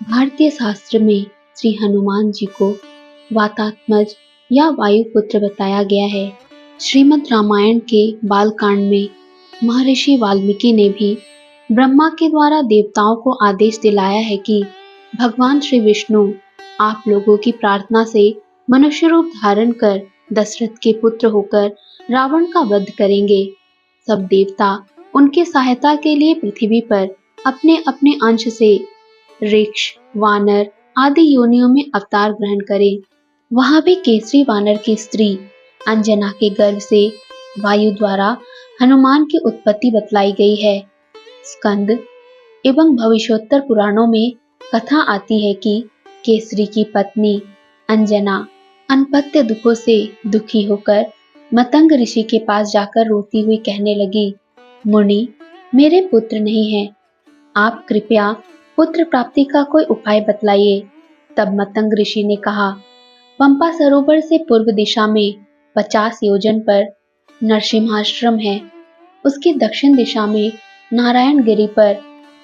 भारतीय शास्त्र में श्री हनुमान जी को वातात्मज या वायुपुत्र बताया गया है। श्रीमद् रामायण के बालकांड में महर्षि वाल्मीकि ने भी ब्रह्मा के द्वारा देवताओं को आदेश दिलाया है कि भगवान श्री विष्णु आप लोगों की प्रार्थना से मनुष्य रूप धारण कर दशरथ के पुत्र होकर रावण का वध करेंगे। सब देवता उनकी सहायता के लिए पृथ्वी पर अपने अपने अंश से ऋक्ष, वानर आदि योनियों में अवतार ग्रहण करें। वहां भी केसरी वानर की स्त्री अंजना के गर्भ से वायु द्वारा हनुमान की उत्पत्ति बतलाई गई है। स्कंद एवं भविष्योत्तर पुराणों में कथा आती है कि केसरी की पत्नी अंजना अनपत्य दुखों से दुखी होकर मतंग ऋषि के पास जाकर रोती हुई कहने लगी, मुनि, मेरे पुत्र नहीं है, आप कृपया पुत्र प्राप्ति का कोई उपाय बतलाइए। तब मतंग ऋषि ने कहा, पंपा सरोवर से पूर्व दिशा में 50 योजन पर नरसिम्हाश्रम है। उसकी दक्षिण दिशा में नारायण गिरी पर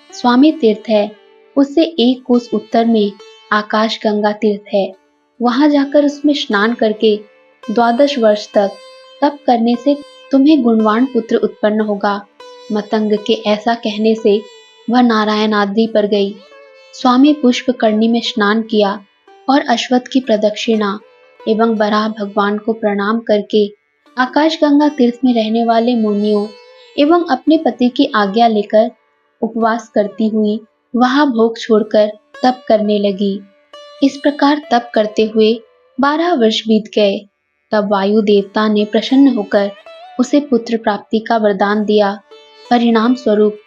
स्वामी तीर्थ है। उससे 1 कोस उत्तर में आकाश गंगा तीर्थ है। वहां जाकर उसमें स्नान करके 12 वर्ष तक तप करने से तुम्हें गुणवान पुत्र उत्पन्न होगा। मतंग के ऐसा कहने से वह नारायण आदि पर गई। स्वामी पुष्पकर्णी में स्नान किया और अश्वत्थ की प्रदक्षिणा एवं वराह भगवान को प्रणाम करके आकाश गंगा तीर्थ में रहने वाले मुनियों एवं अपने पति की आज्ञा लेकर उपवास करती हुई वहां भोग छोड़कर तप करने लगी। इस प्रकार तप करते हुए 12 वर्ष बीत गए। तब वायु देवता ने प्रसन्न होकर उसे पुत्र प्राप्ति का वरदान दिया। परिणाम स्वरूप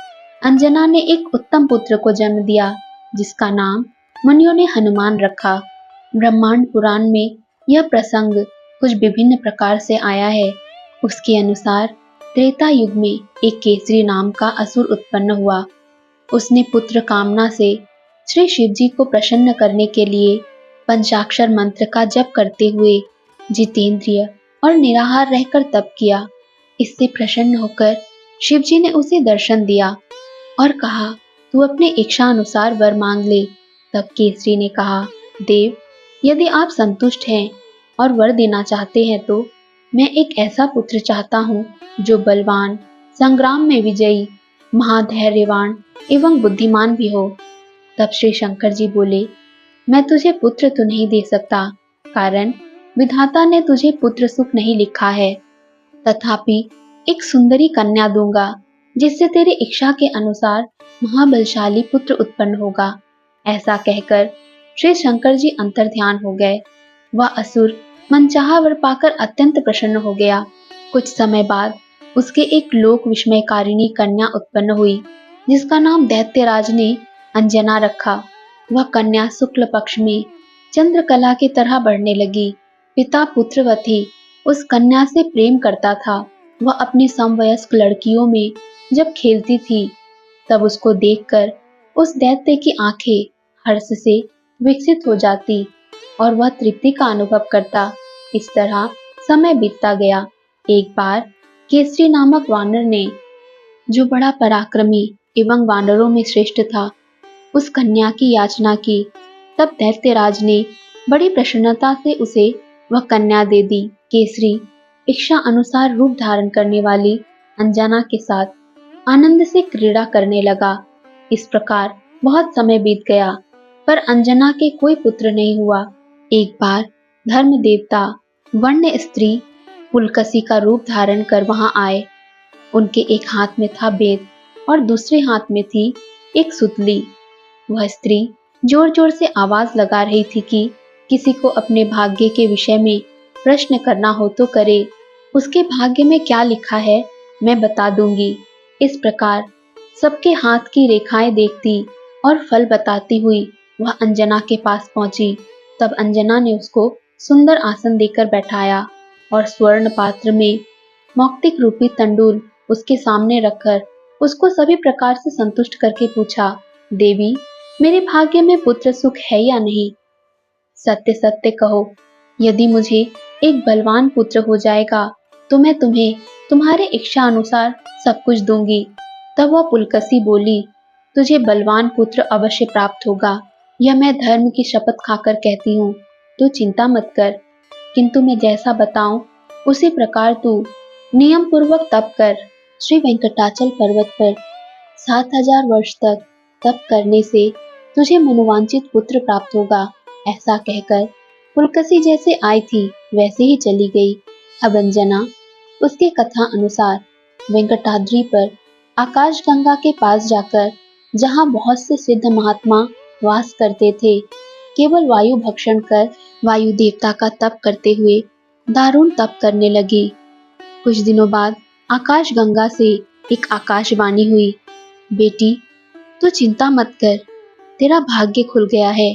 अंजना ने एक उत्तम पुत्र को जन्म दिया, जिसका नाम मुनियों ने हनुमान रखा। ब्रह्मांड पुराण में यह प्रसंग कुछ विभिन्न प्रकार से आया है। उसके अनुसार त्रेता युग में एक केसरी नाम का असुर उत्पन्न हुआ। उसने पुत्र कामना से श्री शिव जी को प्रसन्न करने के लिए पंचाक्षर मंत्र का जप करते हुए जितेंद्रिय और निराहार रहकर तप किया। इससे प्रसन्न होकर शिव जी ने उसे दर्शन दिया और कहा, तू अपने इच्छा अनुसार वर मांग ले। तब केसरी ने कहा, देव, यदि आप संतुष्ट हैं और वर देना चाहते हैं तो मैं एक ऐसा पुत्र चाहता हूँ जो बलवान, संग्राम में विजयी, महाधैर्यवान एवं बुद्धिमान भी हो। तब श्री शंकर जी बोले, मैं तुझे पुत्र तो नहीं दे सकता, कारण विधाता ने तुझे पुत्र सुख नहीं लिखा है। तथापि एक सुंदरी कन्या दूंगा, जिससे तेरी इच्छा के अनुसार महाबलशाली पुत्र उत्पन्न होगा। ऐसा कहकर श्री शंकर जी अंतर्ध्यान हो गए। वह असुर मनचाहा वर पाकर अत्यंत प्रसन्न हो गया। कुछ समय बाद उसके एक लोक विस्मयकारिणी कन्या उत्पन्न हुई, जिसका नाम दैत्यराज ने अंजना रखा। वह कन्या शुक्ल पक्ष में चंद्रकला की तरह बढ़ने लगी। पिता पुत्रवती उस कन्या से प्रेम करता था। वह अपनी समवयस्क लड़कियों में जब खेलती थी, तब उसको देखकर उस दैत्य की आंखें हर्ष से विकसित हो जाती और वह तृप्ति का अनुभव करता। इस तरह समय बीतता गया। एक बार केसरी नामक वानर ने, जो बड़ा पराक्रमी एवं वानरों में श्रेष्ठ था, उस कन्या की याचना की। तब दैत्यराज ने बड़ी प्रसन्नता से उसे वह कन्या दे दी। केसरी इच्छा अनुसार रूप धारण करने वाली अंजना के साथ आनंद से क्रीड़ा करने लगा। इस प्रकार बहुत समय बीत गया, पर अंजना के कोई पुत्र नहीं हुआ। एक बार धर्म देवता वन्य स्त्री पुलकसी का रूप धारण कर वहां आए। उनके एक हाथ में था बेद और दूसरे हाथ में थी एक सुतली। वह स्त्री जोर जोर से आवाज लगा रही थी कि किसी को अपने भाग्य के विषय में प्रश्न करना हो तो करे। उसके भाग्य में क्या लिखा है मैं बता दूंगी। इस प्रकार सबके हाथ की रेखाएं देखती और फल बताती हुई वह अंजना के पास पहुंची। तब अंजना ने उसको सुंदर आसन देकर बैठाया और स्वर्ण पात्र में मौक्तिक रूपी तंडुल उसके सामने रखकर उसको सभी प्रकार से संतुष्ट करके पूछा, देवी, मेरे भाग्य में पुत्र सुख है या नहीं? सत्य सत्य कहो, यदि मुझे एक बलवान पुत्र हो जाएगा तो मैं तुम्हें तुम्हारे इच्छा अनुसार सब कुछ दूंगी। तब वह पुलकसी बोली, तुझे बलवान पुत्र अवश्य प्राप्त होगा, यह मैं धर्म की शपथ खाकर कहती हूँ। तू चिंता मत कर, किंतु मैं जैसा बताऊं उसी प्रकार तू नियम पूर्वक तप कर। श्री वेंकटाचल पर्वत पर 7,000 वर्ष तक तप करने से तुझे मनोवांछित पुत्र प्राप्त होगा। ऐसा कहकर पुलकसी जैसे आई थी वैसे ही चली गई। अब अंजना उसके कथा अनुसार वेंकटाद्रि पर आकाशगंगा के पास जाकर, जहाँ बहुत से सिद्ध महात्मा वास करते थे, केवल वायु भक्षण कर वायु देवता का तप करते हुए दारुण तप करने लगी। कुछ दिनों बाद आकाश गंगा से एक आकाशवाणी हुई, बेटी तू चिंता मत कर, तेरा भाग्य खुल गया है।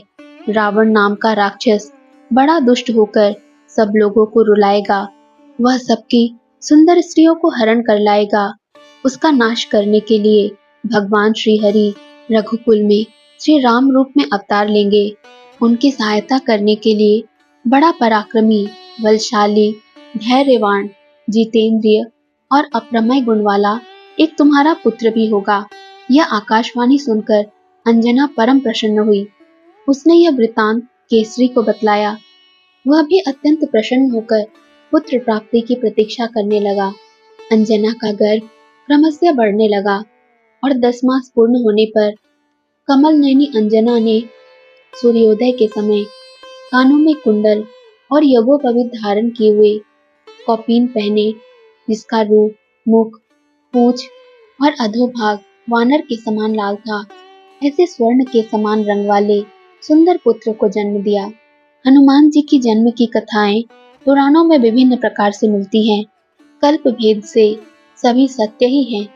रावण नाम का राक्षस बड़ा दुष्ट होकर सब लोगों को रुलाएगा। वह सबकी सुंदर स्त्रियों को हरण कर लाएगा। उसका नाश करने के लिए भगवान श्री हरि रघुकुल में श्री राम रूप में अवतार लेंगे। उनकी सहायता करने के लिए बड़ा पराक्रमी, बलशाली, धैर्यवान, जितेंद्रिय और अप्रमेय गुण वाला एक तुम्हारा पुत्र भी होगा। यह आकाशवाणी सुनकर अंजना परम प्रसन्न हुई। उसने यह वृतांत केसरी को बतलाया। वह भी अत्यंत प्रसन्न होकर पुत्र प्राप्ति की प्रतीक्षा करने लगा। अंजना का गर्भ क्रमशः बढ़ने लगा और 10 मास पूर्ण होने पर कमल नयनी अंजना ने सूर्योदय के समय कानों में कुंडल और यज्ञोपवीत धारण किए हुए कौपीन पहने, जिसका रूप, मुख, पूंछ और अधोभाग वानर के समान लाल था, ऐसे स्वर्ण के समान रंग वाले सुंदर पुत्र को जन्म दिया। हनुमान जी की जन्म की कथाएं पुराणों में विभिन्न प्रकार से मिलती हैं। कल्प भेद से सभी सत्य ही हैं।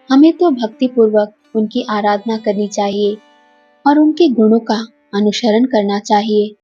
हमें तो भक्ति पूर्वक उनकी आराधना करनी चाहिए और उनके गुणों का अनुसरण करना चाहिए।